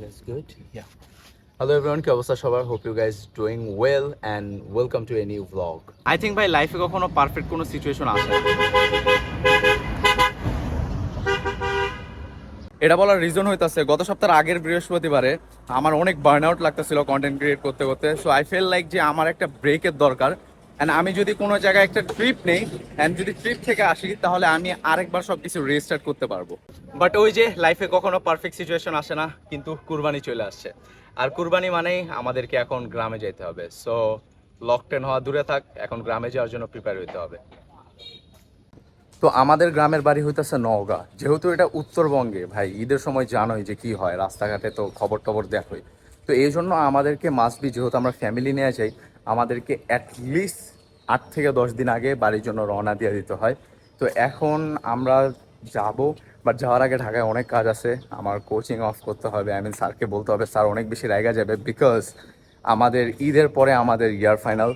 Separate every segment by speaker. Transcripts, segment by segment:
Speaker 1: That's good. Yeah. Hello everyone, কি অবস্থা সবার? Hope you guys doing well and welcome to a new vlog. I think ভাই লাইফে কখনো পারফেক্ট কোনো সিচুয়েশন আসে না। এটা বলার রিজন হইতাছে গত সপ্তাহের আগের বৃহস্পতিবারে আমার অনেক বার্ন আউট লাগতেছিল কন্টেন্ট ক্রিয়েট করতে করতে। সো আই ফিল লাইক যে আমার একটা ব্রেকের দরকার। অ্যান্ড আমি যদি কোনো জায়গায় একটা ট্রিপ নেই অ্যান্ড যদি ট্রিপ থেকে আসি তাহলে আমি আরেকবার সব কিছু রিস্টার্ট করতে পারবো। বাট ওই যে লাইফে কখনো পারফেক্ট সিচুয়েশন আসে না, কিন্তু কুরবানি চলে আসছে। আর কুরবানি মানেই আমাদেরকে এখন গ্রামে যেতে হবে। সো লকটেন হওয়া দূরে থাক, এখন গ্রামে যাওয়ার জন্য প্রিপেয়ার হইতে হবে। তো আমাদের গ্রামের বাড়ি হইতেছে নওগাঁ। যেহেতু এটা উত্তরবঙ্গে, ভাই ঈদের সময় জানোই যে কি হয়, রাস্তাঘাটে তো খবর টবর দেখোই। তো এই জন্য আমাদেরকে মাস্ট বি, যেহেতু আমরা ফ্যামিলি নিয়ে যাই, আমাদেরকে অ্যাটলিস্ট 8 থেকে 10 দিন আগে বাড়ির জন্য রওনা দিয়ে দিতে হয়। তো এখন আমরা যাব, বাট যাওয়ার আগে ঢাকায় অনেক কাজ আছে। আমার কোচিং অফ করতে হবে, স্যারকে বলতে হবে, স্যার অনেক বেশি রাইগা যাবে, বিকজ আমাদের ঈদের পরে আমাদের ইয়ার ফাইনাল।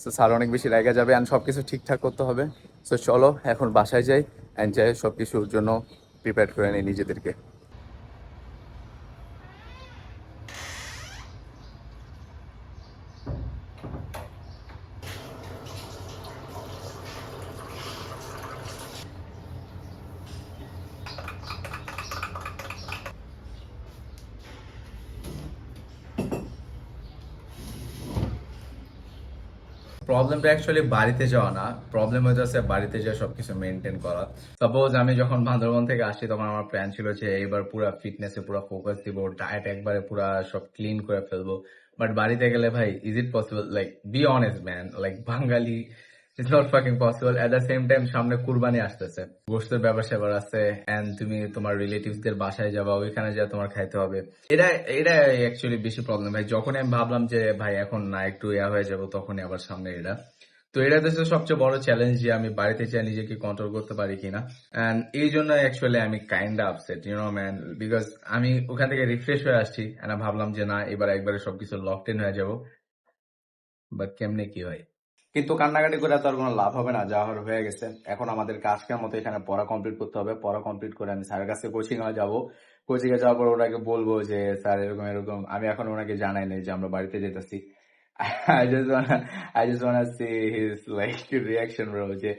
Speaker 1: সো স্যার অনেক বেশি রাইগা যাবে অ্যান্ড সব কিছু ঠিকঠাক করতে হবে। সো চলো এখন বাসায় যাই অ্যান্ড যাই সব কিছুর জন্য প্রিপেয়ার করে নিই নিজেদেরকে। প্রবলেমটা অ্যাকচুয়ালি বাড়িতে যাওয়া না, প্রবলেম হইতেছে বাড়িতে যাওয়া সবকিছু মেনটেন করা। সাপোজ আমি যখন বান্দরবন থেকে আসি তখন আমার প্ল্যান ছিল যে এবার পুরো ফিটনেসে পুরো ফোকাস দিব, ডায়েট একবারে পুরো সব ক্লিন করে ফেলবো। বাট বাড়িতে গেলে ভাই, is it possible? Like be honest man, like Bengali, it's not fucking possible. At the same time সামনে কুরবানি আসতেছে, গোশতের ব্যাপার স্যাপার আছে, এন্ড তুমি তোমার রিলেটিভস দের বাসায় যাবা, ওইখানে যা তোমার খাইতে হবে। এটা এটা অ্যাকচুয়ালি বেশি প্রবলেম ভাই। যখন আমি ভাবলাম যে ভাই এখন না একটু ইয়া হয়ে যাবো, তখনই আবার সামনে এটা। তো এটা হচ্ছে সবচেয়ে বড় চ্যালেঞ্জ, যে আমি বাড়িতে চাই নিজেকে কন্ট্রোল করতে পারি কিনা। এন্ড এই জন্য অ্যাকচুয়ালি আমি kind upset, you know man, because আমি ওখান থেকে রিফ্রেশ হয়ে আসছি এন্ড ভাবলাম যে না, এবার একবারে সবকিছু লকড ইন হয়ে যাবো। বাট কেমনে কি হয়? কিন্তু কান্নাকাটি করে তো আর কোনো লাভ হবে না, যা হয়ে গেছে। এখন আমাদেরকে আজকের মতো এখানে পড়া কমপ্লিট করতে হবে। পড়া কমপ্লিট করে আমি স্যারের কাছে কোচিং এ যাবো। কোচিং এ যাওয়ার পর ওনাকে বলবো যে স্যার এরকম এরকম। আমি এখন ওনাকে জানাই নাই যে আমরা বাড়িতে যেতেছি। I just wanna I just wanna see his like reaction bro, যে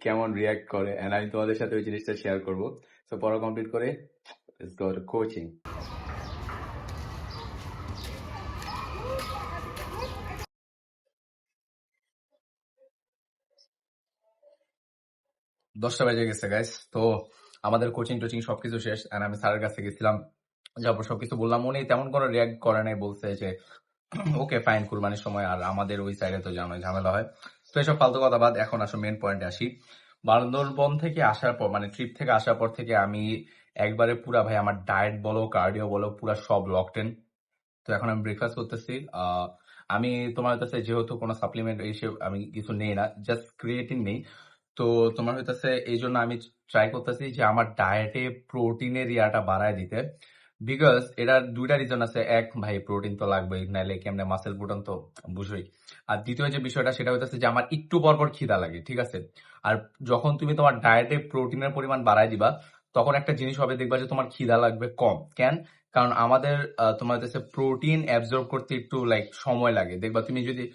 Speaker 1: কেমন রিয়াক্ট করে। এন্ড আমি তোমাদের সাথে ওই জিনিসটা শেয়ার করবো। তো পড়া কমপ্লিট করে লেটস গো টু কোচিং। 10টা বেজে গেছে গাইস। তো আমাদের কোচিং টোচিং সবকিছু শেষ এন্ড আমি স্যারের কাছে গেছিলাম, যারপর সবকিছু বললাম। উনি তেমন কোনো রিয়াক্ট করে নাই, বলছে যে ওকে ফাইন, কুরবানির সময় আর আমাদের ওই সাইডে তো ঝামেলা হয়। তো এসব ফালতু কথা বাদ, এখন আসো মেন পয়েন্টে আসি। বান্দরবন থেকে আসার পর, মানে ট্রিপ থেকে আসার পর থেকে আমি একবারে পুরা ভাই আমার ডায়েট বলো কার্ডিও বলো পুরা সব লকডেন। তো এখন আমি ব্রেকফাস্ট করতেছি। আমি তোমার হইতেছে যেহেতু কোনো সাপ্লিমেন্ট এইসব আমি কিছু নেই না, জাস্ট ক্রিয়েটিন নেই। তো তোমার হইতেছে এই জন্য আমি ট্রাই করতেছি যে আমার ডায়েটে প্রোটিনের ইয়াটা বাড়ায় দিতে। বিকজ এটার দুইটা রিজন আছে। এক, ভাই প্রোটিন তো লাগবেই, নাইলে কেমনে মাসেল বুটান তো বুঝোই। আর দ্বিতীয় যে বিষয়টা সেটা হইতেছে যে আমার একটু পর পর খিদা লাগে, ঠিক আছে। আর যখন তুমি তোমার ডায়েটে প্রোটিনের পরিমাণ বাড়ায় দিবা, তখন একটা জিনিস হবে, দেখবা যে তোমার খিদা লাগবে কম। কেন? কারণ আমাদের তোমার হচ্ছে প্রোটিন অ্যাবজর্ব করতে একটু লাইক সময় লাগে। দেখবা তুমি যদি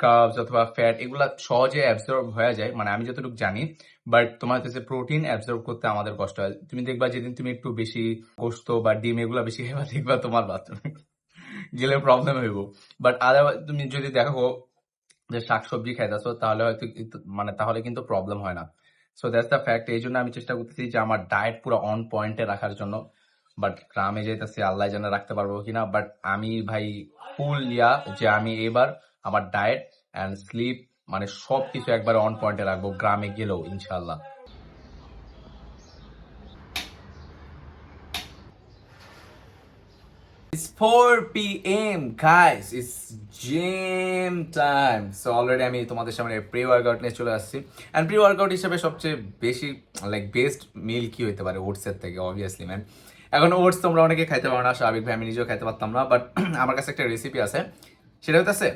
Speaker 1: কার্বস অথবা ফ্যাট এগুলা সহজে অ্যাবজর্ব হয়ে যায়, মানে আমি যতটুকু জানি। বাট তোমার হচ্ছে প্রোটিন অ্যাবজর্ব করতে আমাদের কষ্ট হয়। তুমি দেখবা যেদিন তুমি একটু বেশি গোশত বা ডিম এগুলা বেশি খাবা, দেখবা তোমার বাথরুমে গেলে প্রবলেম হইব। বাট আদারওয়াইজ তুমি যদি দেখো যে শাকসবজি খাইতেছো, তাহলে হয়তো মানে তাহলে কিন্তু প্রবলেম হয় না। So that's the fact. এই জন্য আমি চেষ্টা করতেছি যে আমার ডায়েট পুরো অন পয়েন্টে রাখার জন্য। বাট গ্রামে যেতেছি, আল্লাহ জানে রাখতে পারবো কিনা। বাট আমি ভাই ফুল ইয়া যে আমি এবার আমার ডায়েট অ্যান্ড স্লিপ মানে সবকিছু একবারে অন পয়েন্টে রাখবো গ্রামে গেলেও ইনশাল্লাহ। It's 4 p.m. guys, it's gym time. So already আমি তোমাদের সামনে প্রি ওয়ার্কআউট নিয়ে চলে আসছি। এন্ড প্রি ওয়ার্কআউট হিসেবে সবচেয়ে বেশি লাইক বেস্ট মিল কি হতে পারে ওটসের থেকে? Obviously man. এখন ওটস তোমরা অনেকে খাইতে পারো না, স্বাভাবিক ভাই আমি নিজেও খাইতে পারতাম না। বাট আমার কাছে একটা রেসিপি আছে, সেটা হইতেছে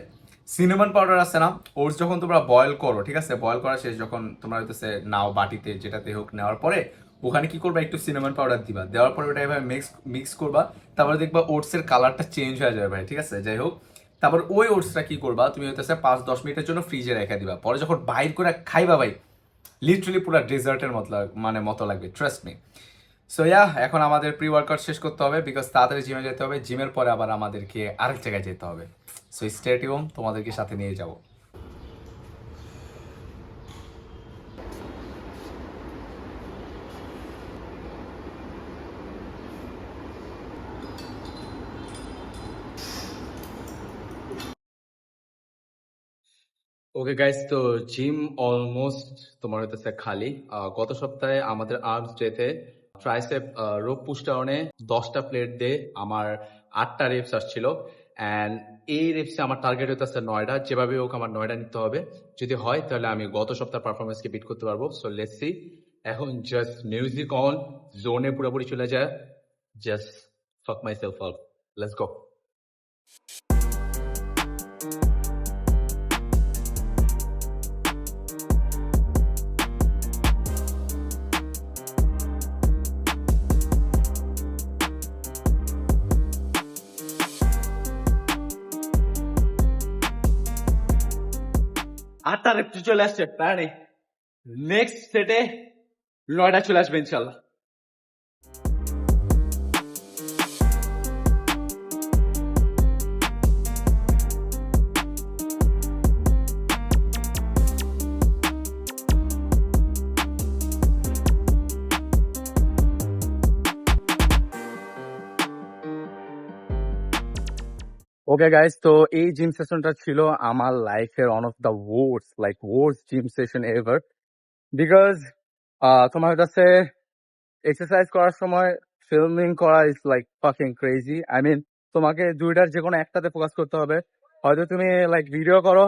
Speaker 1: সিনামন পাউডার আছে না। ওটস যখন তোমরা বয়েল করো, ঠিক আছে, বয়েল করা শেষ যখন তোমরা হইতেছে নাও বাটিতে যেটাতে হোক, নেওয়ার পরে ওখানে কি করবা, একটু সিনামন পাউডার দিবা, দেওয়ার পরে ওটা এভাবে মিক্স করবা, তারপরে দেখবা ওটস এর কালারটা চেঞ্জ হয়ে যাবে ভাই, ঠিক আছে? যাই হোক, তারপর ওই ওটসটা কি করবা, তুমি হইতেছে 5-10 মিনিটের জন্য ফ্রিজে রেখে দিবা, পরে যখন বাইর করে খাইবা ভাই, লিটারালি পুরো ডেজার্টের মতো লাগবে, ট্রাস্ট মি। সো ইয়া, এখন আমাদের প্রি ওয়ার্কআউট শেষ করতে হবে, বিকজ তাড়াতাড়ি জিমে যেতে হবে, জিমের পরে আবার আমাদেরকে আরেক জায়গায় যেতে হবে। সো স্টে টিউন, তোমাদেরকে সাথে নিয়ে যাবো। ওকে গাইস, তো জিম অলমোস্ট তোমার হইতেছে খালি। গত সপ্তাহে আমাদের আর্মস ডেতে ট্রাইসেপ রোপ পুশ ডাউনে 10টা প্লেট দিয়ে আমার 8টা রেপস আসছিল, অ্যান্ড এই রেপসে আমার টার্গেট হইতেছে 9টা। যেভাবে হোক আমার 9টা নিতে হবে, যদি হয় তাহলে আমি গত সপ্তাহের পারফরমেন্সকে বিট করতে পারবো। So let's see. এখন জাস্ট মিউজিক অন, জোনে পুরোপুরি চলে যায়, জাস্ট ফাক my self up, let's go. আটটা রেপ চলে আসছে, প্যারা নেই, নেক্সট সেটে 9টা চলে আসবে ইনশাল্লাহ। ওকে গাইস, তো এই জিম সেশনটা ছিল আমার লাইফের one of the worst gym session ever, because তোমার কাছে এক্সারসাইজ করার সময় ফিল্মিং করা is like fucking crazy. I mean, তোমাকে দুইটার যে কোনো একটাতে ফোকাস করতে হবে। হয়তো তুমি লাইক ভিডিও করো,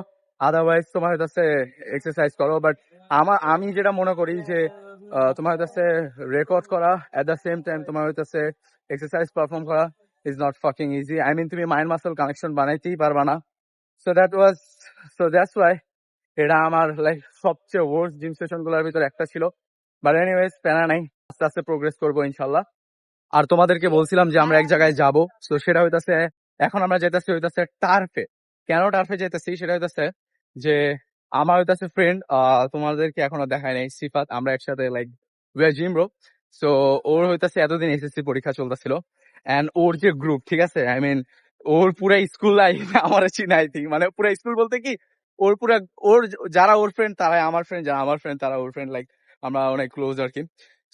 Speaker 1: আদারওয়াইজ তোমার কাছে এক্সারসাইজ করো, বাট আমি যেটা মনে করি যে তোমার কাছে রেকর্ড করা এট দ্য সেম টাইম তোমার কাছে এক্সারসাইজ পারফর্ম করা is not fucking easy. I mean, তুমি মাইন্ড মাসেল কানেকশন বানাইতেই পারবা না। সো দ্যাটস ওয়াই এটা আমার লাইক সবচেয়ে ওয়ার্স্ট জিম সেশন গুলোর ভিতরে একটা ছিল। বাট এনিওয়েজ, প্যারা নাই, আস্তে আস্তে প্রোগ্রেস করবো ইনশাল্লাহ। আর তোমাদেরকে বলছিলাম যে আমরা এক জায়গায় যাব, তো সেটা হইতাছে, এখন আমরা যেতেছি হইতাছে টার্ফে। কেন টার্ফে যেতেছি সেটা হইতাছে যে আমার হইতাছে ফ্রেন্ড, তোমাদেরকে এখনো দেখায় নাই, সিফাত, আমরা একসাথে like we are gym bro. So ওর হইতাছে এতদিন এসএসসি পরীক্ষা চলতেছিল, এন্ড ওর যে গ্রুপ, ঠিক আছে, আই মিন ওর পুরা স্কুল লাইফ আমার চিনাই থিং, মানে পুরা স্কুল বলতে কি, ওর পুরা ওর যারা ওর ফ্রেন্ড তারাই আমার ফ্রেন্ড, যারা আমার ফ্রেন্ড তারা ওর ফ্রেন্ড, লাইক আমরা অনেক ক্লোজ আর কি।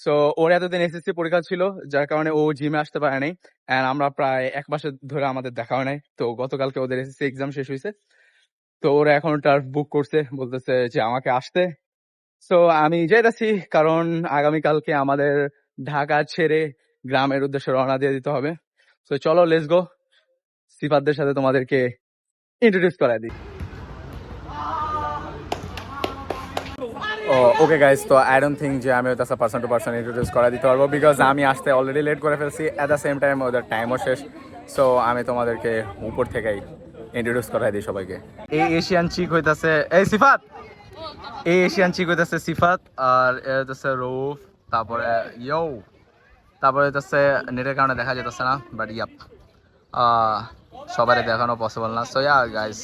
Speaker 1: সো ওর এতদিন এসএসসি পরীক্ষা ছিল, যার কারণে ও জিমে আসতে পারে নাই, এন্ড আমরা প্রায় 1 মাসের ধরে আমাদের দেখা হয় নাই। তো গতকালকে ওদের এসএসসি এক্সাম শেষ হয়েছে, তো ওরা এখন টার্ফ বুক করছে, বলতেছে যে আমাকে আসতে। সো আমি যাইতাছি, কারণ আগামীকালকে আমাদের ঢাকা ছেড়ে গ্রামের উদ্দেশ্যে রওনা দিয়ে দিতে হবে। তো চলো, লেটস গো, সিফাতদের সাথে তোমাদেরকে ইন্ট্রোডিউস করাই দিই। ওকে গাইস, তো আই ডোন্ট থিঙ্ক যে আমি ওটা পার্সন টু পার্সন ইন্ট্রোডিউস করা দিতে পারবো, বিকজ আমি আসতে অলরেডি লেট করে ফেলছি, অ্যাট দ্য সেম টাইম ওদের টাইমও শেষ। সো আমি তোমাদেরকে উপর থেকেই ইন্ট্রোডিউস করাই দিই সবাইকে। এই এশিয়ান চিক হইতাছে এই সিফাত, এই এশিয়ান চিক হইতাছে সিফাত, আর এ হইতাছে রৌফ, তারপরে ইয়ো, তারপরে হইতাছে নেটের কারণে দেখা যেতেছে না, বাট ইয়াপ, সবারে দেখানো পসিবল না। So yeah guys,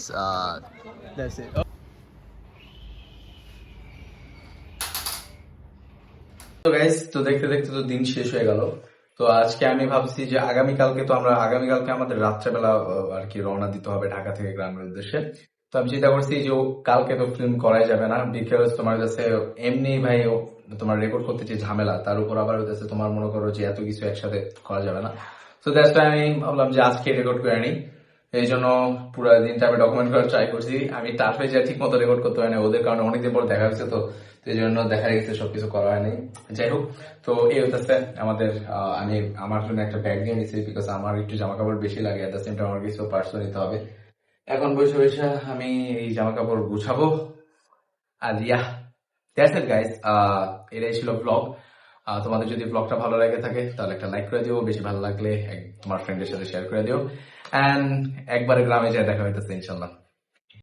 Speaker 1: that's it. তো গাইস, তো দেখতে দেখতে তো দিন শেষ হয়ে গেল। তো আজকে আমি ভাবছি যে আগামীকালকে আমাদের রাত্রেবেলা আর কি রওনা দিতে হবে ঢাকা থেকে গ্রামের উদ্দেশ্যে। তো আমি চিন্তা করছি যে কালকে তো ফিল্ম করাই যাবে না, বিকজ তোমার কাছে এমনি ভাই তোমার রেকর্ড করতে যে ঝামেলা, তার উপর আবার হইতেছে তোমার মনে করো যে এত কিছু একসাথে করা যাবে না। তো দ্যাটস ওয়াই আমি ভাবলাম যে আজকে রেকর্ড করে নিই। এই জন্য পুরো দিনটা আমি ডকুমেন্ট করার ট্রাই করছি। আমি টার্ফে যা ঠিক মতো রেকর্ড করতে হয় না, ওদের কারণে অনেকদিন পর দেখা হয়েছে, তো এই জন্য দেখা গেছে সবকিছু করা হয়নি। যাই হোক, তো এই হচ্ছে আমাদের আমি আমার জন্য একটা ব্যাগ নিয়ে নিচ্ছি, বিকজ আমার একটু জামা কাপড় বেশি লাগে, এট দ্য সেম টাইম আমার কিছু পার্সও নিতে হবে। এখন বসে বসে আমি এই জামা কাপড় গুছাবো। আর ইয়া, দ্যাটস ইট গাইস, এটাই ছিল ব্লগ। তোমাদের যদি ব্লগটা ভালো লাগে থাকে তাহলে একটা লাইক করে দিও, বেশি ভালো লাগলে তোমার ফ্রেন্ডের সাথে শেয়ার করে দিও, এন্ড একবারে গ্রামে যায় দেখা হইতেছে ইনশাল্লাহ।